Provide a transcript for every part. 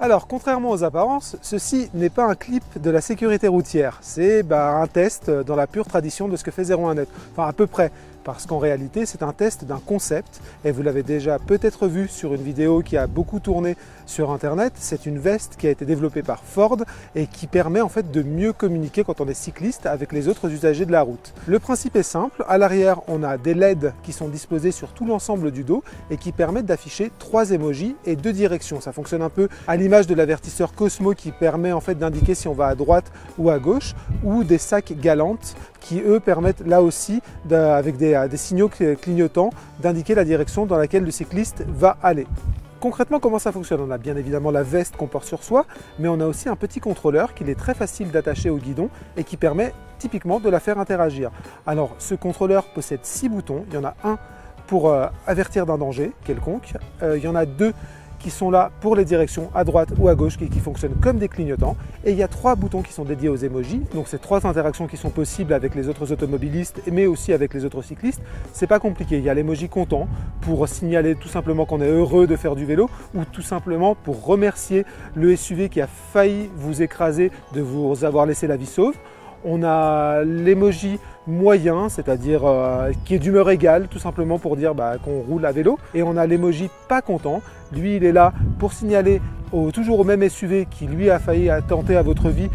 Alors, contrairement aux apparences, ceci n'est pas un clip de la sécurité routière. C'est un test dans la pure tradition de ce que fait 01net. Enfin, à peu près. Parce qu'en réalité, c'est un test d'un concept, et vous l'avez déjà peut-être vu sur une vidéo qui a beaucoup tourné sur Internet. C'est une veste qui a été développée par Ford et qui permet en fait de mieux communiquer quand on est cycliste avec les autres usagers de la route. Le principe est simple, à l'arrière, on a des LED qui sont disposés sur tout l'ensemble du dos et qui permettent d'afficher 3 emojis et 2 directions. Ça fonctionne un peu à l'image de l'avertisseur Cosmo qui permet en fait d'indiquer si on va à droite ou à gauche, ou des sacs galantes qui eux permettent là aussi, avec des signaux clignotants, d'indiquer la direction dans laquelle le cycliste va aller. Concrètement, comment ça fonctionne? On a bien évidemment la veste qu'on porte sur soi, mais on a aussi un petit contrôleur qu'il est très facile d'attacher au guidon et qui permet typiquement de la faire interagir. Alors, ce contrôleur possède 6 boutons. Il y en a un pour avertir d'un danger quelconque. Il y en a 2 qui sont là pour les directions à droite ou à gauche qui fonctionnent comme des clignotants. Et il y a 3 boutons qui sont dédiés aux emojis. Donc c'est 3 interactions qui sont possibles avec les autres automobilistes mais aussi avec les autres cyclistes. C'est pas compliqué. Il y a l'emoji content pour signaler tout simplement qu'on est heureux de faire du vélo, ou tout simplement pour remercier le SUV qui a failli vous écraser de vous avoir laissé la vie sauve. On a l'emoji moyen, c'est-à-dire qui est d'humeur égale, tout simplement pour dire qu'on roule à vélo. Et on a l'emoji pas content. Lui, il est là pour signaler toujours au même SUV qui lui a failli attenter à votre vie,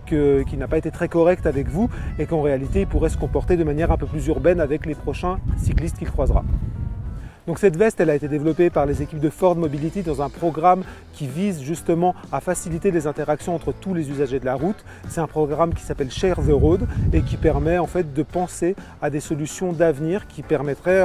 qu'il n'a pas été très correct avec vous et qu'en réalité, il pourrait se comporter de manière un peu plus urbaine avec les prochains cyclistes qu'il croisera. Donc cette veste, elle a été développée par les équipes de Ford Mobility dans un programme qui vise justement à faciliter les interactions entre tous les usagers de la route. C'est un programme qui s'appelle Share the Road et qui permet en fait de penser à des solutions d'avenir qui permettraient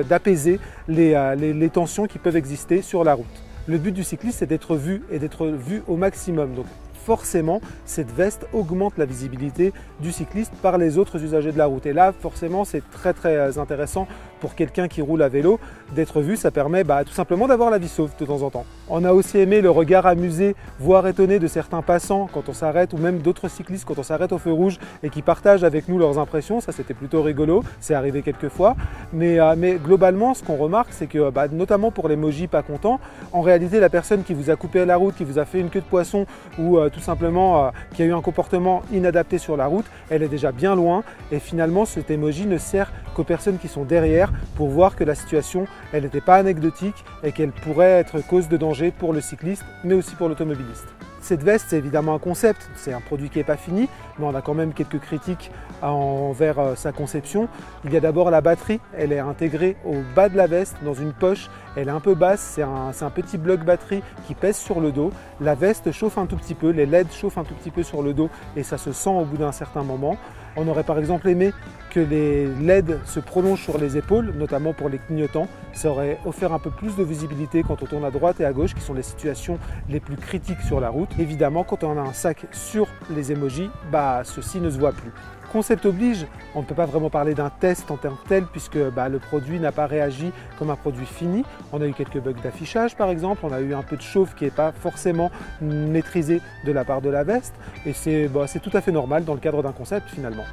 d'apaiser les tensions qui peuvent exister sur la route. Le but du cycliste, c'est d'être vu et d'être vu au maximum. Donc, forcément, cette veste augmente la visibilité du cycliste par les autres usagers de la route. Et là, forcément, c'est très intéressant pour quelqu'un qui roule à vélo d'être vu. Ça permet tout simplement d'avoir la vie sauve de temps en temps. On a aussi aimé le regard amusé, voire étonné de certains passants quand on s'arrête, ou même d'autres cyclistes quand on s'arrête au feu rouge et qui partagent avec nous leurs impressions. Ça, c'était plutôt rigolo. C'est arrivé quelques fois. Mais globalement, ce qu'on remarque, c'est que, notamment pour l'emoji pas content, en réalité, la personne qui vous a coupé à la route, qui vous a fait une queue de poisson, ou tout simplement qui a eu un comportement inadapté sur la route, elle est déjà bien loin, et finalement cet emoji ne sert qu'aux personnes qui sont derrière pour voir que la situation elle n'était pas anecdotique et qu'elle pourrait être cause de danger pour le cycliste mais aussi pour l'automobiliste. Cette veste, c'est évidemment un concept, c'est un produit qui n'est pas fini, mais on a quand même quelques critiques envers sa conception. Il y a d'abord la batterie, elle est intégrée au bas de la veste, dans une poche, elle est un peu basse, c'est un petit bloc batterie qui pèse sur le dos. La veste chauffe un tout petit peu, les LED chauffent un tout petit peu sur le dos et ça se sent au bout d'un certain moment. On aurait par exemple aimé que les LED se prolongent sur les épaules, notamment pour les clignotants. Ça aurait offert un peu plus de visibilité quand on tourne à droite et à gauche, qui sont les situations les plus critiques sur la route. Évidemment, quand on a un sac sur les emojis, ceci ne se voit plus. Concept oblige, on ne peut pas vraiment parler d'un test en tant que tel puisque le produit n'a pas réagi comme un produit fini. On a eu quelques bugs d'affichage par exemple, on a eu un peu de chauffe qui n'est pas forcément maîtrisé de la part de la veste et c'est tout à fait normal dans le cadre d'un concept finalement.